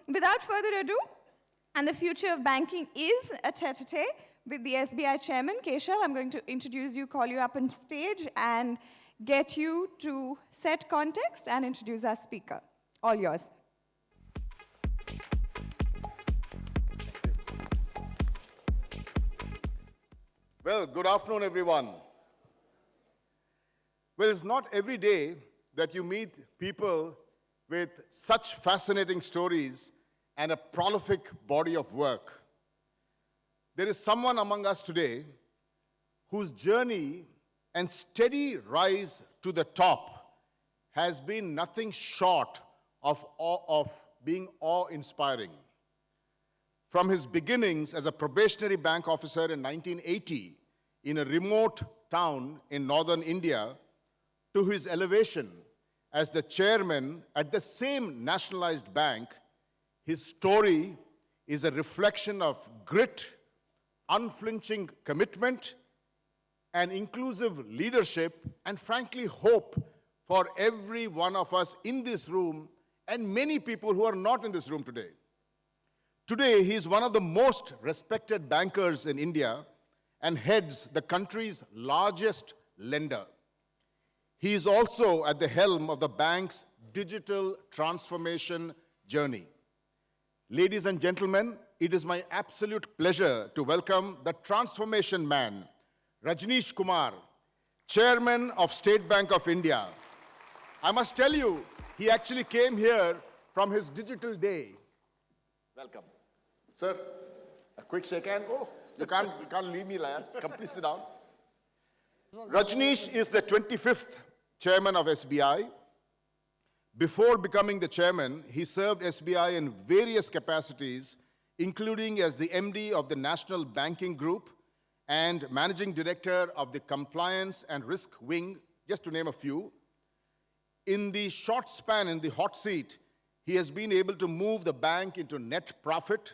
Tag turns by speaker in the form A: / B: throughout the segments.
A: without further ado, and the future of banking is a tete-a-tete with the SBI chairman, Keshav. I'm going to introduce you, call you up on stage, and get you to set context and introduce our speaker. All yours.
B: Well, good afternoon, everyone. Well, it's not every day that you meet people with such fascinating stories and a prolific body of work. There is someone among us today whose journey and steady rise to the top has been nothing short of being awe-inspiring. From his beginnings as a probationary bank officer in 1980 in a remote town in northern India, to his elevation as the chairman at the same nationalized bank, his story is a reflection of grit, unflinching commitment, and inclusive leadership, and frankly, hope for every one of us in this room and many people who are not in this room today. Today, he is one of the most respected bankers in India and heads the country's largest lender. He is also at the helm of the bank's digital transformation journey. Ladies and gentlemen, it is my absolute pleasure to welcome the transformation man, Rajneesh Kumar, Chairman of State Bank of India. I must tell you, he actually came here from his digital day. Welcome. Sir, a quick shake hand. Oh, you can't leave me like that. Come, please sit down. Rajneesh is the 25th chairman of SBI. Before becoming the chairman, he served SBI in various capacities, including as the MD of the National Banking Group and managing director of the Compliance and Risk Wing, just to name a few. In the short span in the hot seat, he has been able to move the bank into net profit,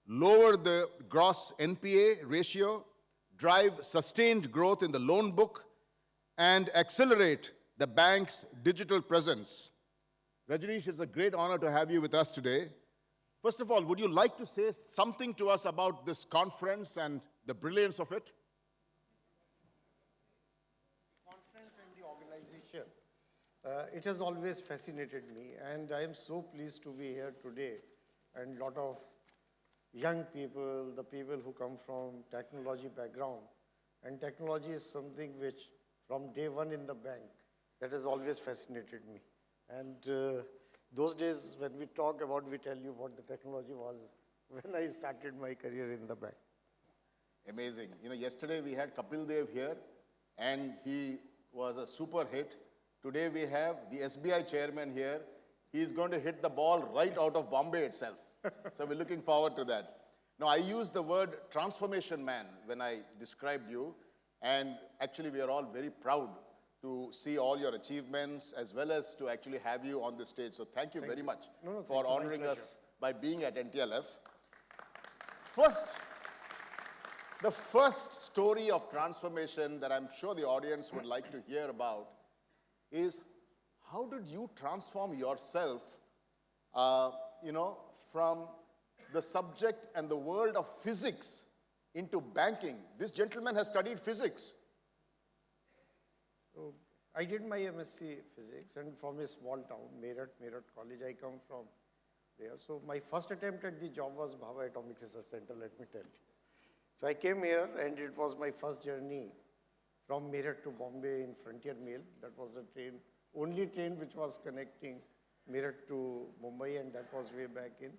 B: lower the gross NPA ratio, drive sustained growth in the loan book, and accelerate the bank's digital presence. Rajneesh, it's a great honor to have you with us today. First of all, would you like to say something to us about this conference and the brilliance of it?
C: Conference and the organization. It has always fascinated me, and I am so pleased to be here today. And a lot of young people, the people who come from technology background. And technology is something which, from day one in the bank, that has always fascinated me. And those days when we talk about, we tell you what the technology was when I started my career in the bank.
B: Amazing. You know, yesterday we had Kapil Dev here, and he was a super hit. Today we have the SBI chairman here. He's going to hit the ball right out of Bombay itself. So we're looking forward to that. Now, I used the word transformation man when I described you, and actually we are all very proud to see all your achievements as well as to actually have you on the stage. So thank you very much for honoring us by being at NTLF. The first story of transformation that I'm sure the audience would like to hear about is how did you transform yourself, from the subject and the world of physics into banking? This gentleman has studied physics.
C: So I did my MSc Physics, and from a small town, Meerut College, I come from there. So my first attempt at the job was Bhabha Atomic Research Center, let me tell you. So I came here, and it was my first journey from Meerut to Bombay in Frontier Mail. That was the only train which was connecting Meerut to Mumbai, and that was way back in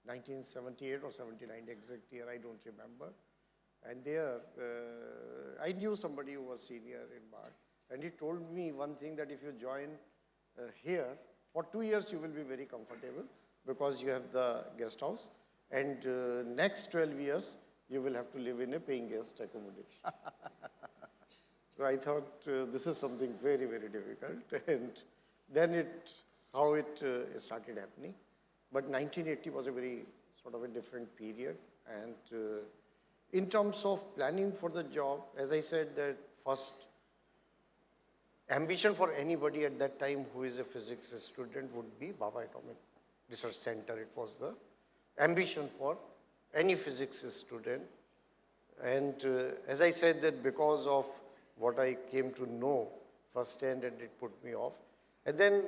C: 1978 or 79, exact year, I don't remember. And there, I knew somebody who was senior in BART, and he told me one thing, that if you join here, for 2 years you will be very comfortable because you have the guest house, and next 12 years you will have to live in a paying guest accommodation. So I thought this is something very, very difficult, and then how it started happening. But 1980 was a very sort of a different period, and in terms of planning for the job, as I said, that first ambition for anybody at that time who is a physics student would be Bhabha Atomic Research Center. It was the ambition for any physics student. And as I said that because of what I came to know firsthand, and it put me off. And then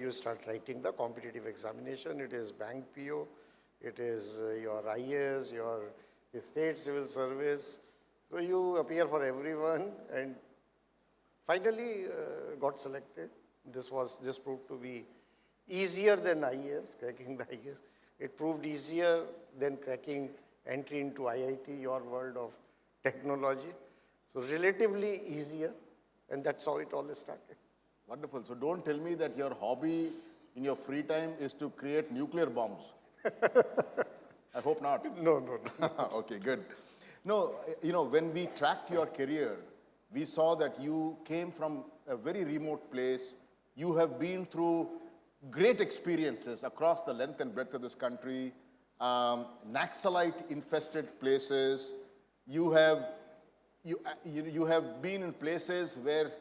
C: you start writing the competitive examination. It is bank PO, it is your IAS, your state civil service. So you appear for everyone, and finally got selected. This proved to be easier than IAS, cracking the IAS. It proved easier than cracking entry into IIT, your world of technology. So relatively easier, and that's how it all started.
B: Wonderful. So don't tell me that your hobby in your free time is to create nuclear bombs. I hope not.
C: No.
B: Okay, good. No, when we tracked your career, we saw that you came from a very remote place. You have been through great experiences across the length and breadth of this country, Naxalite-infested places. You have been in places where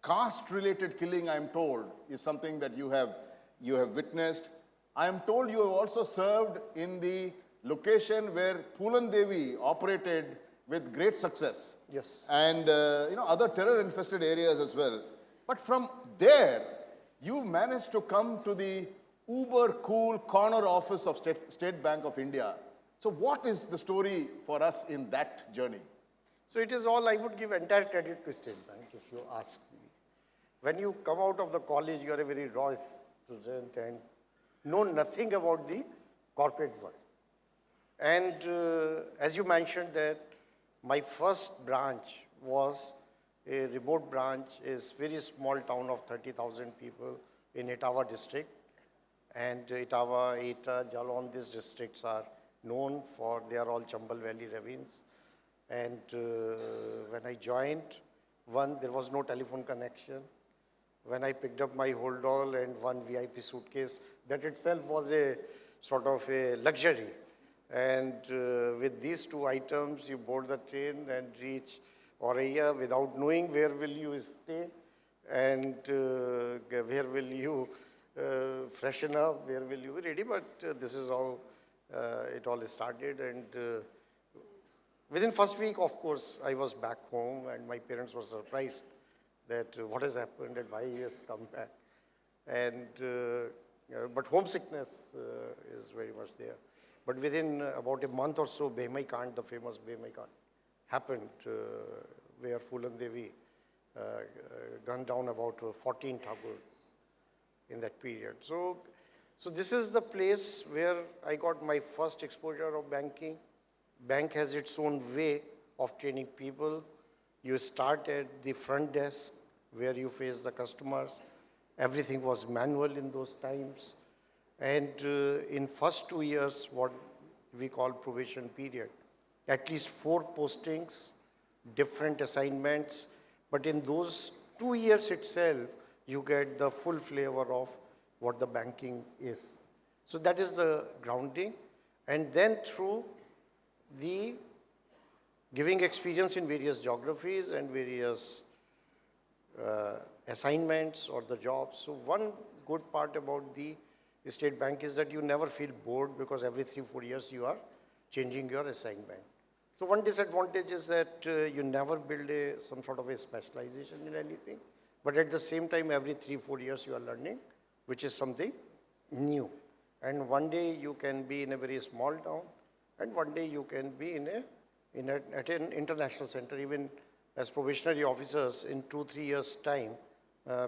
B: caste-related killing, I'm told, is something that you have witnessed. I am told you have also served in the location where Phulan Devi operated with great success.
C: Yes.
B: And other terror-infested areas as well. But from there, you managed to come to the uber cool corner office of State Bank of India. So what is the story for us in that journey?
C: So it is all, I would give entire credit to State Bank, if you ask me. When you come out of the college, you are a very raw student and know nothing about the corporate world. And as you mentioned that my first branch was a remote branch, is very small town of 30,000 people in Etawah district. And Etawah, Eta, Jalon, these districts are known for, they are all Chambal Valley ravines. And when I joined, there was no telephone connection. When I picked up my hold all and one VIP suitcase, that itself was a sort of a luxury. And with these two items, you board the train and reach Oraya without knowing where will you stay and where will you freshen up, where will you be ready. But this is how it all started. And within first week, of course, I was back home and my parents were surprised that what has happened and why he has come back. And, but homesickness is very much there. But within about a month or so, Behmai Kand, the famous Behmai Kand, happened where Phulan Devi gunned down about 14 Thakurs in that period. So this is the place where I got my first exposure of banking. Bank has its own way of training people. You start at the front desk where you face the customers. Everything was manual in those times. And in first 2 years, what we call probation period, at least 4 postings, different assignments. But in those 2 years itself, you get the full flavor of what the banking is. So that is the grounding. And then through the giving experience in various geographies and various assignments or the jobs. So one good part about the State Bank is that you never feel bored because every 3-4 years you are changing your assignment. So one disadvantage is that you never build some sort of a specialization in anything, but at the same time every 3-4 years you are learning, which is something new. And one day you can be in a very small town, and one day you can be at an international center. Even as probationary officers, in 2-3 years' time,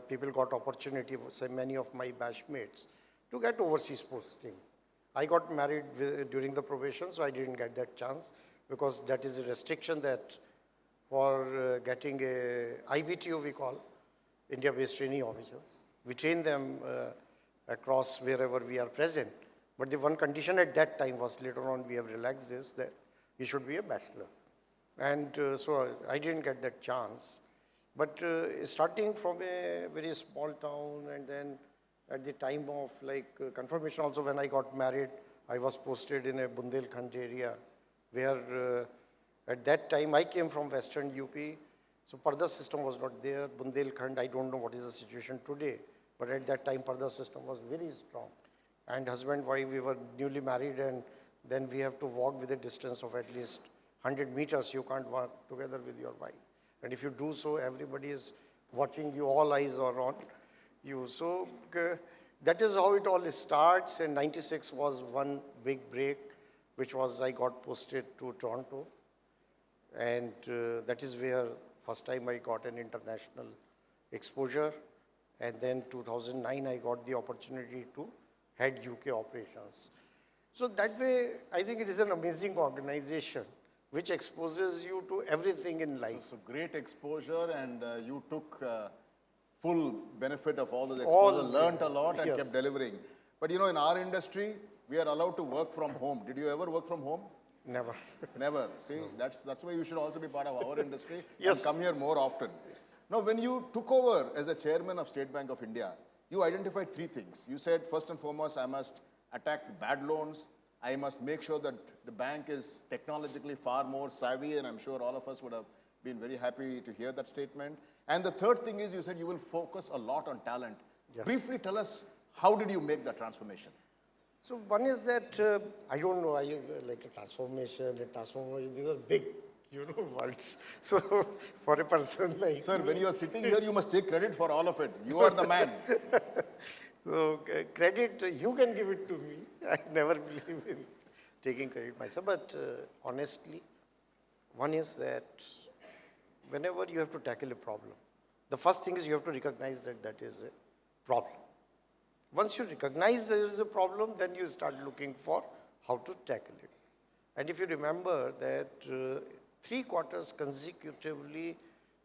C: people got opportunity, say many of my batchmates, to get overseas posting. I got married during the probation, so I didn't get that chance because that is a restriction that for getting a IBTO, we call, India-based trainee officers. We train them across wherever we are present. But the one condition at that time was, later on we have relaxed this, that you should be a bachelor. And so I didn't get that chance. But starting from a very small town, and then at the time of confirmation also, when I got married, I was posted in a Bundelkhand area where at that time I came from Western UP. So Parda system was not there. Bundelkhand, I don't know what is the situation today, but at that time Parda system was very strong. And husband, wife, we were newly married, and then we have to walk with a distance of at least 100 meters. You can't walk together with your wife. And if you do so, everybody is watching you, all eyes are on you. So that is how it all starts. And 96 was one big break, which was I got posted to Toronto. And that is where first time I got an international exposure. And then 2009, I got the opportunity to head UK operations. So that way, I think it is an amazing organization which exposes you to everything in life.
B: So great exposure, and you took full benefit of all those
C: All
B: exposure, learned a lot, and
C: yes.
B: kept delivering. But you know, in our industry, we are allowed to work from home. Did you ever work from home?
C: Never.
B: Never. See, that's why you should also be part of our industry
C: Yes.
B: and come here more often. Now, when you took over as a chairman of State Bank of India, you identified three things. You said, first and foremost, I must attack the bad loans. I must make sure that the bank is technologically far more savvy, and I'm sure all of us would have been very happy to hear that statement. And the third thing is, you said you will focus a lot on talent.
C: Yes.
B: Briefly tell us, how did you make that transformation?
C: So one is that, I don't know, like a transformation, these are big, words. So for a person like
B: Sir, when you are sitting here, you must take credit for all of it. You are the man.
C: So credit, you can give it to me. I never believe in taking credit myself. But honestly, one is that whenever you have to tackle a problem, the first thing is you have to recognize that that is a problem. Once you recognize there is a problem, then you start looking for how to tackle it. And if you remember that 3 quarters consecutively,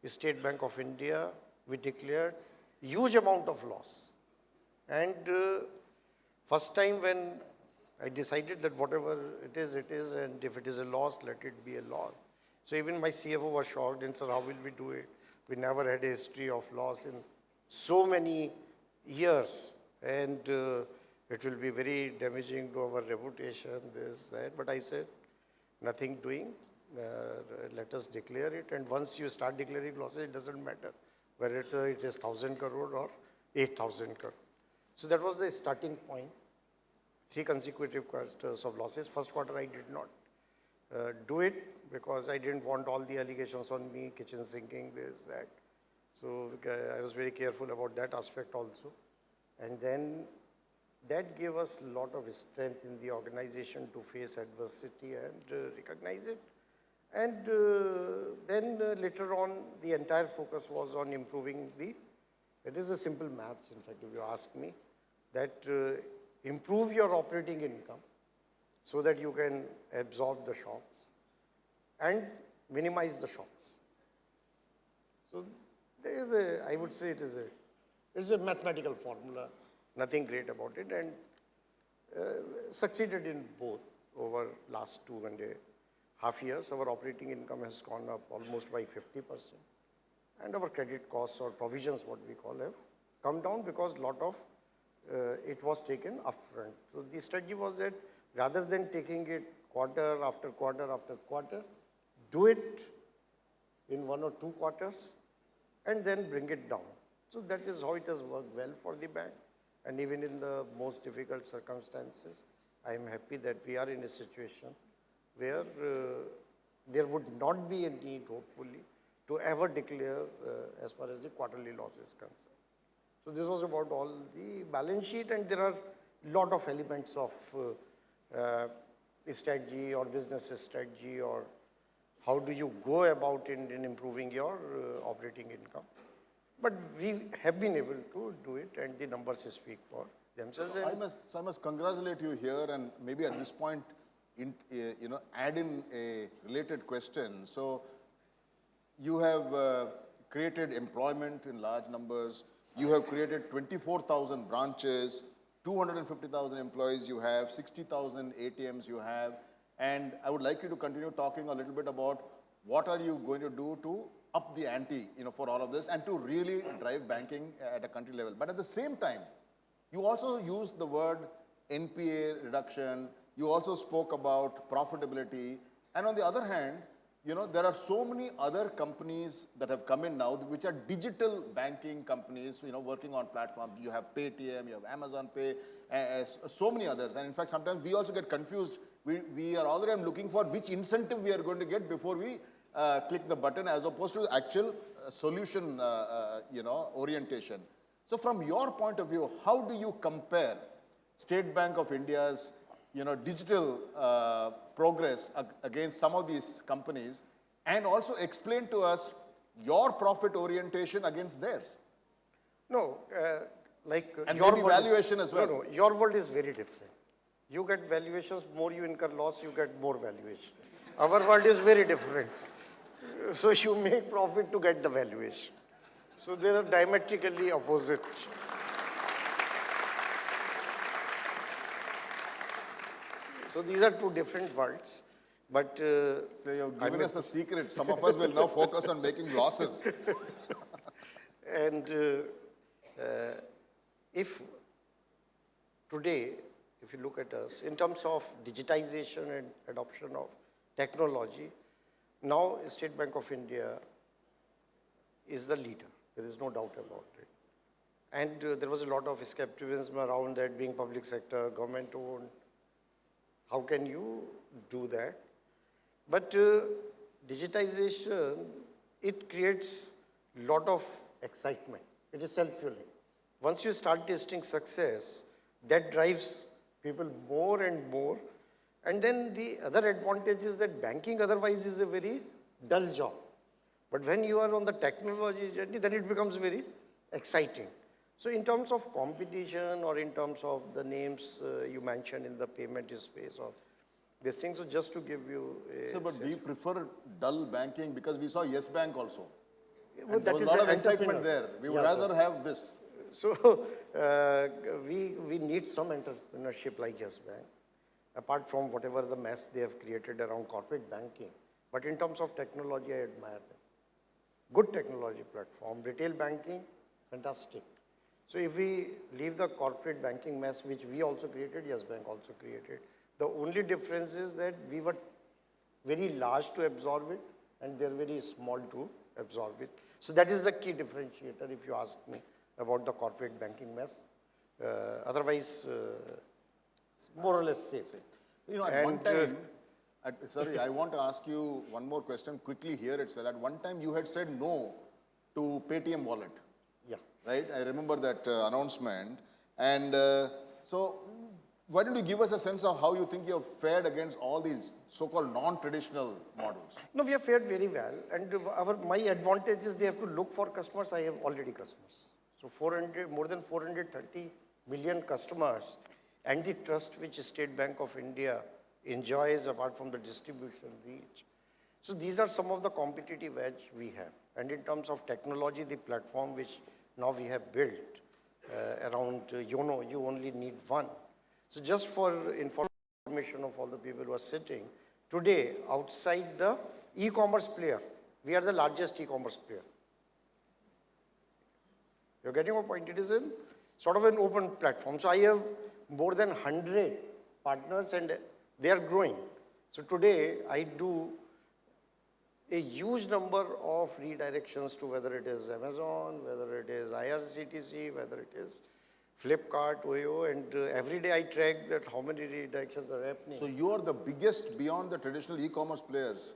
C: State Bank of India, we declared huge amount of loss. And first time when I decided that whatever it is, and if it is a loss, let it be a loss. So even my CFO was shocked and said, how will we do it? We never had a history of loss in so many years. And it will be very damaging to our reputation, this, that. But I said, nothing doing, let us declare it. And once you start declaring losses, it doesn't matter whether it is 1,000 crore or 8,000 crore. So that was the starting point. 3 consecutive quarters of losses. First quarter, I did not do it because I didn't want all the allegations on me, kitchen sinking, this, that. So I was very careful about that aspect also. And then that gave us a lot of strength in the organization to face adversity and recognize it. And then later on, the entire focus was on improving it is a simple maths, in fact, if you ask me, that improve your operating income so that you can absorb the shocks and minimize the shocks. So there is I would say it's a mathematical formula, nothing great about it, and succeeded in both over last 2.5 years. Our operating income has gone up almost by 50%. And our credit costs or provisions, what we call, have come down because a lot of it was taken upfront. So the strategy was that rather than taking it quarter after quarter after quarter, do it in 1 or 2 quarters and then bring it down. So that is how it has worked well for the bank. And even in the most difficult circumstances, I am happy that we are in a situation where there would not be a need, hopefully, to ever declare as far as the quarterly loss is concerned. So this was about all the balance sheet, and there are a lot of elements of strategy or business strategy, or how do you go about in improving your operating income. But we have been able to do it, and the numbers speak for themselves.
B: I must congratulate you here, and maybe at this point, add in a related question. So you have created employment in large numbers. You have created 24,000 branches, 250,000 employees you have, 60,000 ATMs you have. And I would like you to continue talking a little bit about what are you going to do to up the ante, for all of this and to really drive banking at a country level. But at the same time, you also used the word NPA reduction. You also spoke about profitability. And on the other hand, there are so many other companies that have come in now, which are digital banking companies, working on platforms. You have Paytm, you have Amazon Pay, so many others. And in fact, sometimes we also get confused. We are all the time looking for which incentive we are going to get before we click the button, as opposed to actual solution, orientation. So from your point of view, how do you compare State Bank of India's digital progress against some of these companies, and also explain to us your profit orientation against theirs?
C: No,
B: And
C: your
B: maybe
C: world
B: valuation as well.
C: No, your world is very different. You get valuations, more you incur loss, you get more valuation. Our world is very different. So you make profit to get the valuation. So they are diametrically opposite. So these are two different worlds. But
B: So you've given us a secret. Some of us will now focus on making losses.
C: And if today, if you look at us, in terms of digitization and adoption of technology, now State Bank of India is the leader. There is no doubt about it. And there was a lot of skepticism around that, being public sector, government owned. How can you do that? But digitization, it creates a lot of excitement. It is self-fulfilling. Once you start tasting success, that drives people more and more. And then the other advantage is that banking otherwise is a very dull job. But when you are on the technology journey, then it becomes very exciting. So in terms of competition, or in terms of the names you mentioned in the payment space, or these things, so just to give you a
B: So, but we prefer dull banking because we saw Yes Bank also.
C: Well,
B: And there
C: that
B: was a
C: is
B: lot
C: an
B: of excitement
C: entrepreneur.
B: there. We would
C: Yeah,
B: rather have this.
C: So we need some entrepreneurship like Yes Bank, apart from whatever the mess they have created around corporate banking. But in terms of technology, I admire them. Good technology platform. Retail banking, fantastic. So if we leave the corporate banking mess, which we also created, Yes Bank also created, the only difference is that we were very large to absorb it, and they're very small to absorb it. So that is the key differentiator, if you ask me, about the corporate banking mess. Otherwise, it's more or less safe.
B: At one time, sorry, I want to ask you one more question quickly here itself. At one time, you had said no to Paytm wallet,
C: Yeah.
B: right? I remember that announcement. And so, why don't you give us a sense of how you think you have fared against all these so-called non-traditional models?
C: No, we have fared very well. And my advantage is they have to look for customers. I have already customers. So more than 430 million customers, and the trust which State Bank of India enjoys apart from the distribution reach. So these are some of the competitive edge we have. And in terms of technology, the platform which now we have built around YONO, you only need one. So just for information of all the people who are sitting, today outside the e-commerce player, we are the largest e-commerce player. You're getting my point? It is a sort of an open platform. So I have more than 100 partners, and they are growing. So today I do a huge number of redirections to whether it is Amazon, whether it is IRCTC, whether it is Flipkart, OYO, and every day I track that how many redirections are happening.
B: So you are the biggest beyond the traditional e-commerce players.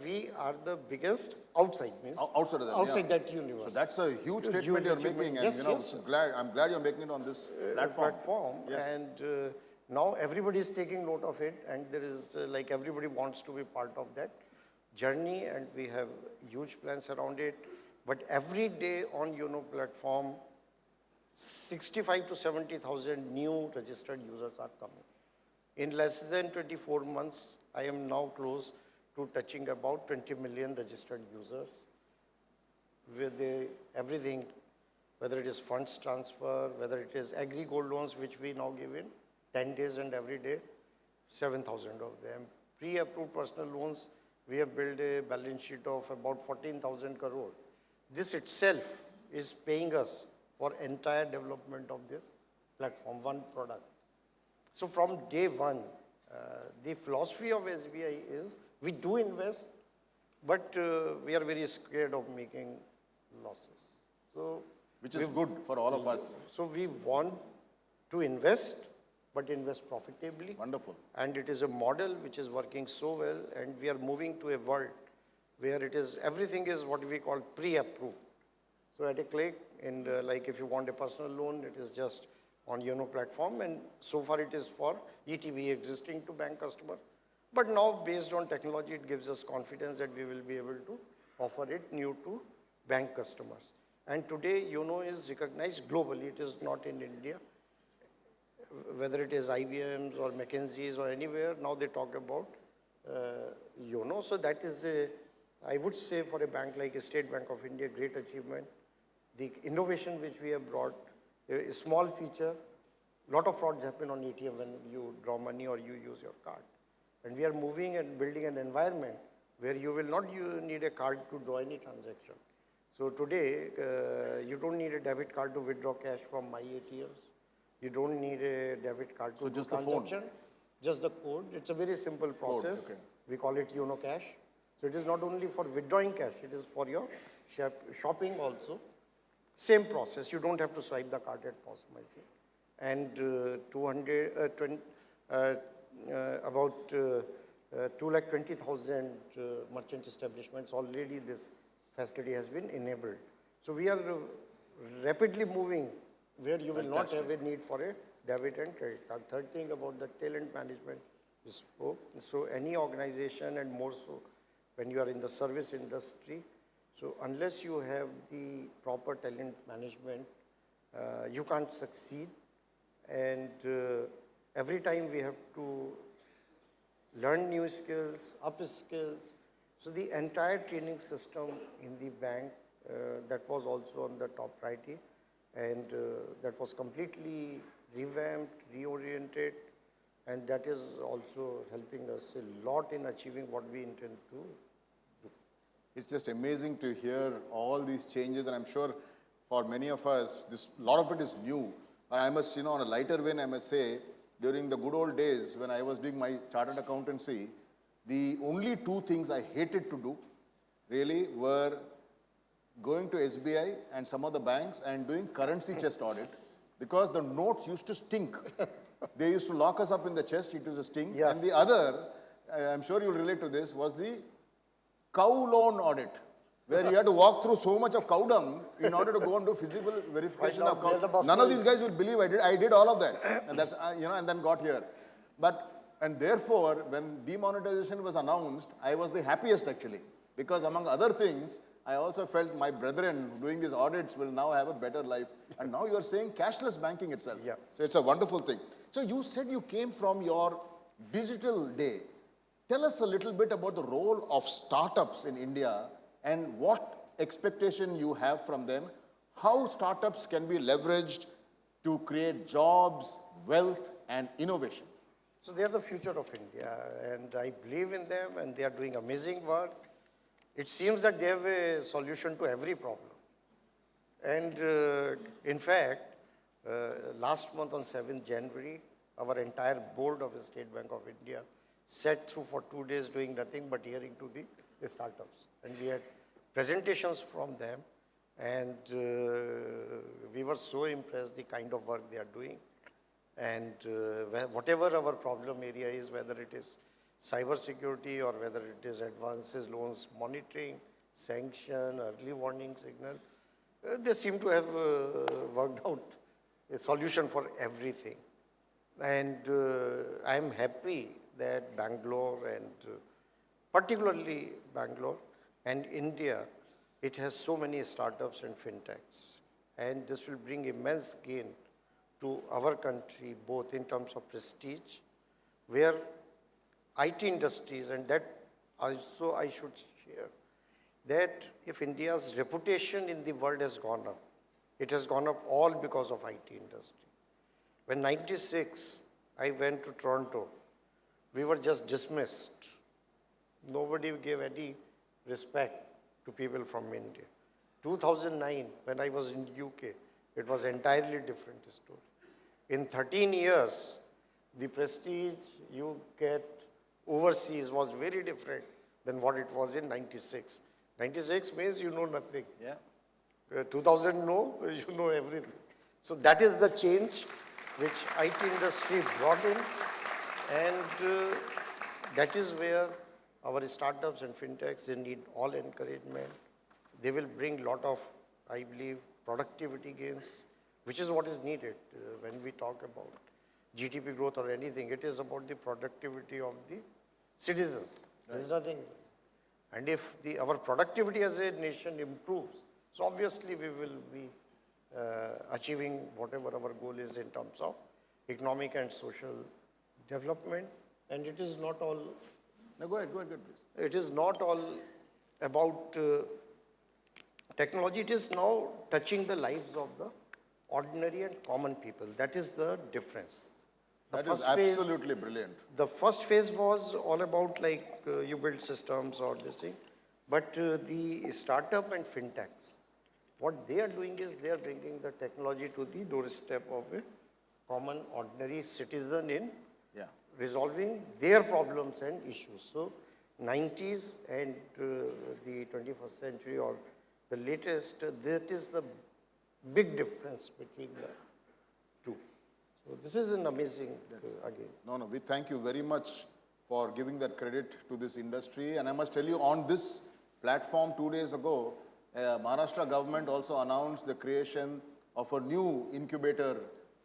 C: We are the biggest outside, means
B: Outside of them,
C: outside
B: yeah.
C: that universe.
B: So that's a huge statement
C: Huge
B: you're
C: achievement.
B: making, and
C: Yes, yes, yes.
B: I'm glad you're making it on this platform. Yes.
C: And now everybody is taking note of it, and there is like everybody wants to be part of that journey, and we have huge plans around it. But every day on YONO platform, 65 to 70,000 new registered users are coming. In less than 24 months, I am now close to touching about 20 million registered users with everything, whether it is funds transfer, whether it is agri gold loans, which we now give in 10 days and every day, 7,000 of them. Pre-approved personal loans, we have built a balance sheet of about 14,000 crore. This itself is paying us for entire development of this platform, one product. So from day one, the philosophy of SBI is we do invest, but we are very scared of making losses. So,
B: Which is good for all of us.
C: so we want to invest, but invest profitably.
B: Wonderful.
C: And it is a model which is working so well, and we are moving to a world where it is, everything is what we call pre-approved. So at a click, and like if you want a personal loan, it is just on YONO platform, and so far it is for ETB existing to bank customer. But now based on technology, it gives us confidence that we will be able to offer it new to bank customers. And today YONO is recognized globally, it is not in India. Whether it is IBM's or McKinsey's or anywhere, now they talk about YONO. So that is a, I would say for a bank like a State Bank of India, great achievement. The innovation which we have brought, a small feature, lot of frauds happen on ATM when you draw money or you use your card. And we are moving and building an environment where you will not need a card to draw any transaction. So today, you don't need a debit card to withdraw cash from my ATMs. You don't need a debit card to do
B: just the phone.
C: transaction. Just the code. It's a very simple process.
B: okay.
C: We call it YONO Cash. So it is not only for withdrawing cash, it is for your shopping also. Same process. You don't have to swipe the card at POS machine. And about 220,000 merchant establishments already this facility has been enabled. So we are rapidly moving where you will not have a need for a debit and credit card. Third thing about the talent management you spoke. So any organization, and more so when you are in the service industry, so unless you have the proper talent management, you can't succeed. And every time we have to learn new skills, up skills. So the entire training system in the bank, that was also on the top priority. And that was completely revamped, reoriented, and that is also helping us a lot in achieving what we intend to do.
B: It's just amazing to hear all these changes, and I'm sure for many of us, a lot of it is new. I must, on a lighter vein, I must say, during the good old days when I was doing my chartered accountancy, the only two things I hated to do really were going to SBI and some of the banks and doing currency chest audit, because the notes used to stink. They used to lock us up in the chest, it used to stink.
C: Yes.
B: And the other, I'm sure you'll relate to this, was the cow loan audit, where you had to walk through so much of cow dung in order to go and do physical verification of cow. None of these guys will believe I did all of that. And that's, and then got here. And therefore, when demonetization was announced, I was the happiest actually, because among other things, I also felt my brethren doing these audits will now have a better life. And now you're saying cashless banking itself.
C: Yes.
B: So it's a wonderful thing. So you said you came from your digital day. Tell us a little bit about the role of startups in India and what expectation you have from them, how startups can be leveraged to create jobs, wealth, and innovation.
C: So they are the future of India, and I believe in them, and they are doing amazing work. It seems that they have a solution to every problem. And in fact, last month on 7th January, our entire board of the State Bank of India sat through for 2 days doing nothing but hearing to the startups. And we had presentations from them, and we were so impressed the kind of work they are doing. And whatever our problem area is, whether it is cyber security or whether it is advances, loans monitoring, sanction, early warning signal, they seem to have worked out a solution for everything. And I am happy that Bangalore, and particularly Bangalore and India, it has so many startups and fintechs. And this will bring immense gain to our country, both in terms of prestige, where IT industries, and that also I should share, that if India's reputation in the world has gone up, it has gone up all because of IT industry. When 96, I went to Toronto, we were just dismissed. Nobody gave any respect to people from India. 2009, when I was in UK, it was entirely different story. In 13 years, the prestige you get overseas was very different than what it was in 96. 96 means you know nothing.
B: Yeah.
C: 2000 no, you know everything. So that is the change which IT industry brought in, and that is where our startups and fintechs, they need all encouragement. They will bring lot of, I believe, productivity gains, which is what is needed when we talk about GDP growth or anything. It is about the productivity of the citizens. There's nothing else. And if our productivity as a nation improves, so obviously we will be achieving whatever our goal is in terms of economic and social development. And it is not all.
B: No, go ahead, please.
C: It is not all about technology. It is now touching the lives of the ordinary and common people. That is the difference.
B: That is absolutely brilliant.
C: The first phase was all about like you build systems or this thing. But the startup and fintechs, what they are doing is they are bringing the technology to the doorstep of a common, ordinary citizen in resolving their problems and issues. So 90s and the 21st century or the latest, that is the big difference between the two. So this is an amazing again.
B: No, we thank you very much for giving that credit to this industry. And I must tell you, on this platform 2 days ago, Maharashtra government also announced the creation of a new incubator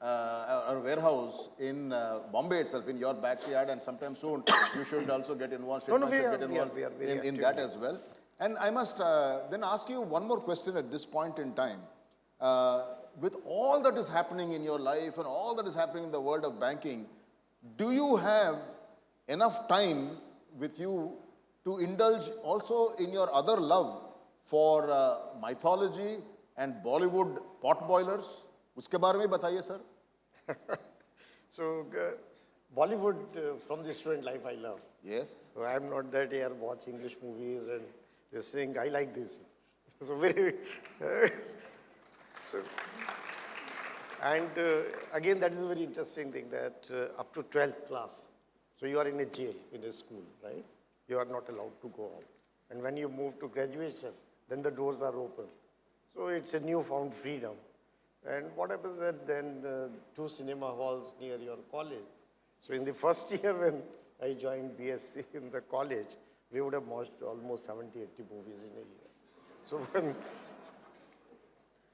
B: or warehouse in Bombay itself, in your backyard, and sometime soon you should also get involved.
C: We are very
B: in that as well. And I must then ask you one more question at this point in time. With all that is happening in your life and all that is happening in the world of banking, do you have enough time with you to indulge also in your other love for mythology and Bollywood pot boilers? उसके बारे में बताइए sir.
C: So Bollywood from the student life I love.
B: Yes.
C: So I am not that here watch English movies and this thing. I like this. So very so and again that is a very interesting thing that up to 12th class, so you are in a jail in a school, right? You are not allowed to go out. And when you move to graduation, then the doors are open. So it's a newfound freedom. And what happens is then 2 cinema halls near your college. So in the first year when I joined BSc in the college, we would have watched almost 70, 80 movies in a year. So when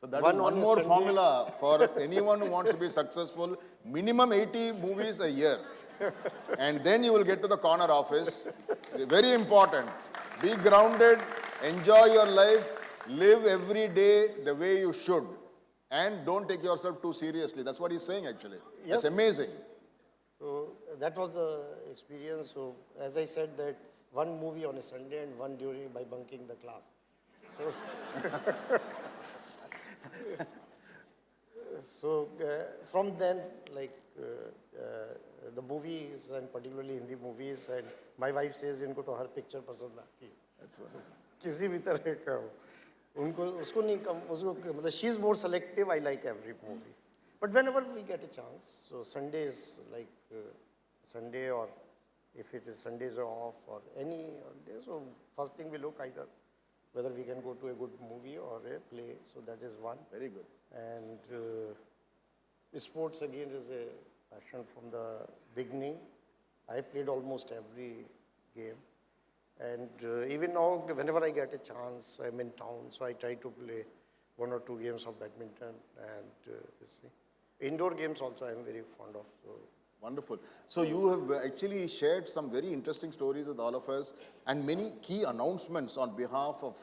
B: so that is one more formula for anyone who wants to be successful, minimum 80 movies a year. And then you will get to the corner office. Very important. Be grounded, enjoy your life, live every day the way you should. And don't take yourself too seriously. That's what he's saying actually.
C: Yes.
B: That's amazing.
C: So that was the experience. So as I said that one movie on a Sunday and one during by bunking the class. So, so from then like the movies and particularly Hindi movies and my wife says इनको तो हर picture पसंद आती है.
B: That's what.
C: किसी भी तरह का हो. उनको उसको नहीं कम उसको मतलब she is more selective. I like every movie. But whenever we get a chance, so Sundays like Sunday or if it is Sundays are off or any day, so first thing we look either whether we can go to a good movie or a play. So that is one.
B: Very good.
C: And sports again is a passion from the beginning. I played almost every game. And even now, whenever I get a chance, I'm in town, so I try to play 1 or 2 games of badminton and this thing. Indoor games also I'm very fond of. So.
B: Wonderful. So you have actually shared some very interesting stories with all of us and many key announcements on behalf of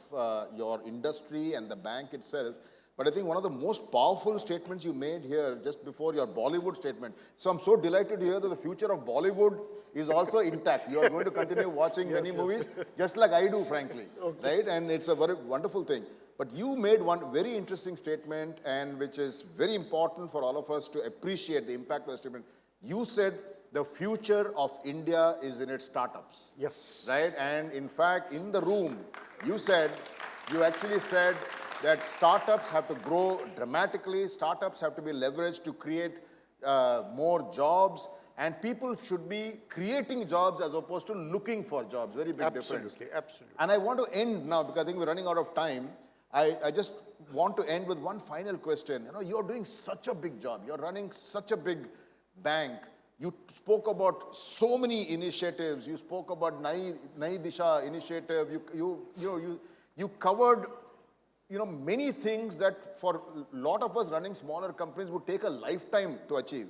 B: your industry and the bank itself. But I think one of the most powerful statements you made here just before your Bollywood statement. So I'm so delighted to hear that the future of Bollywood is also intact. You are going to continue watching many movies, just like I do, frankly. Okay. Right? And it's a very wonderful thing. But you made one very interesting statement, and which is very important for all of us to appreciate the impact of the statement. You said the future of India is in its startups.
C: Yes.
B: Right? And in fact, in the room, you actually said that startups have to grow dramatically, startups have to be leveraged to create more jobs, And people should be creating jobs as opposed to looking for jobs. Very big difference.
C: Absolutely.
B: And I want to end now because I think we're running out of time. I just want to end with one final question. You know, you're doing such a big job. You're running such a big bank. You spoke about so many initiatives. You spoke about Nai Disha initiative. You covered, you know, many things that for a lot of us running smaller companies would take a lifetime to achieve.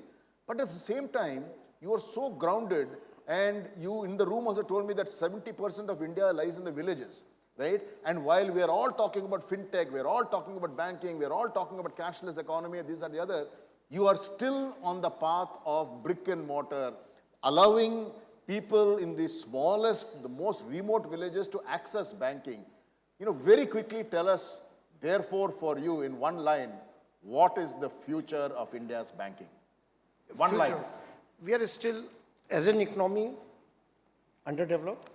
B: But at the same time, you are so grounded, and you in the room also told me that 70% of India lies in the villages, right? And while we are all talking about fintech, we are all talking about banking, we are all talking about cashless economy, this and the other, you are still on the path of brick and mortar, allowing people in the smallest, the most remote villages to access banking. You know, very quickly tell us, therefore, for you in one line, what is the future of India's banking? One line.
C: We are still, as an economy, underdeveloped,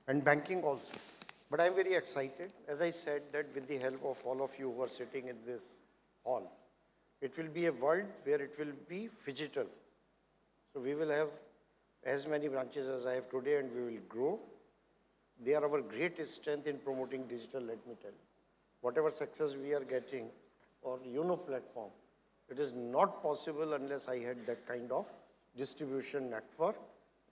C: and banking also. But I'm very excited, as I said, that with the help of all of you who are sitting in this hall, it will be a world where it will be phygital. So we will have as many branches as I have today, and we will grow. They are our greatest strength in promoting digital, let me tell you. Whatever success we are getting, or platform, it is not possible unless I had that kind of distribution network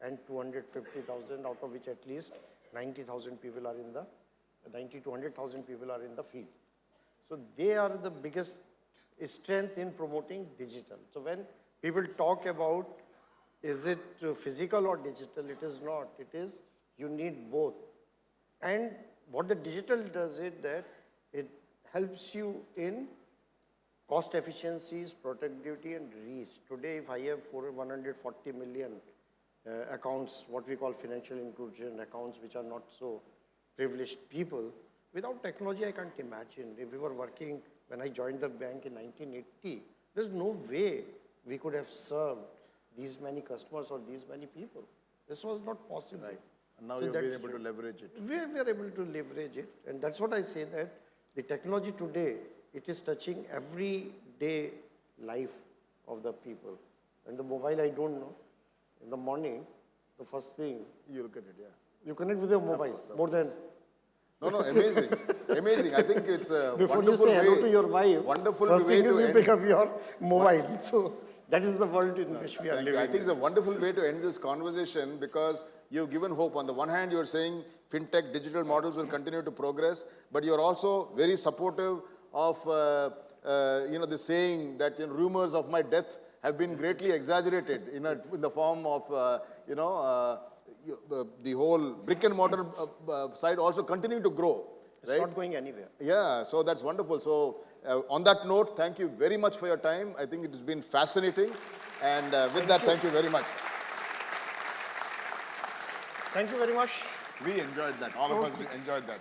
C: and 250,000, out of which at least 90,000 people are in the, 90 to 100,000 people are in the field. So they are the biggest strength in promoting digital. So when people talk about, is it physical or digital? It is not. It is, you need both. And what the digital does is that it helps you in cost efficiencies, productivity, and reach. Today, if I have 140 million accounts, what we call financial inclusion accounts, which are not so privileged people, without technology, I can't imagine. If we were working, when I joined the bank in 1980, there's no way we could have served these many customers or these many people. This was not possible.
B: Right. And now
C: So
B: you've
C: that-
B: been able to leverage it.
C: We are able to leverage it. And that's what I say, that the technology today, it is touching everyday life of the people. And the mobile, I don't know. In the morning, the first thing,
B: You look at it, yeah.
C: you connect with your mobile
B: course, of
C: more than
B: No, amazing. Amazing. I think it's a
C: before you
B: wonderful
C: say hello
B: way.
C: to your wife.
B: Wonderful
C: first
B: way
C: thing is
B: to
C: you
B: end.
C: pick up your mobile. So that is the world in which we are
B: Thank you.
C: living.
B: I think it's a wonderful way to end this conversation because you've given hope. On the one hand, you're saying fintech, digital models will continue to progress, but you're also very supportive of the saying that rumors of my death have been greatly exaggerated in the form of the whole brick and mortar side also continuing to grow.
C: It's
B: Right?
C: not going anywhere.
B: Yeah, so that's wonderful. So on that note, thank you very much for your time. I think it has been fascinating. And with that, thank you very much.
C: Thank you very much.
B: We enjoyed that. All of us enjoyed that.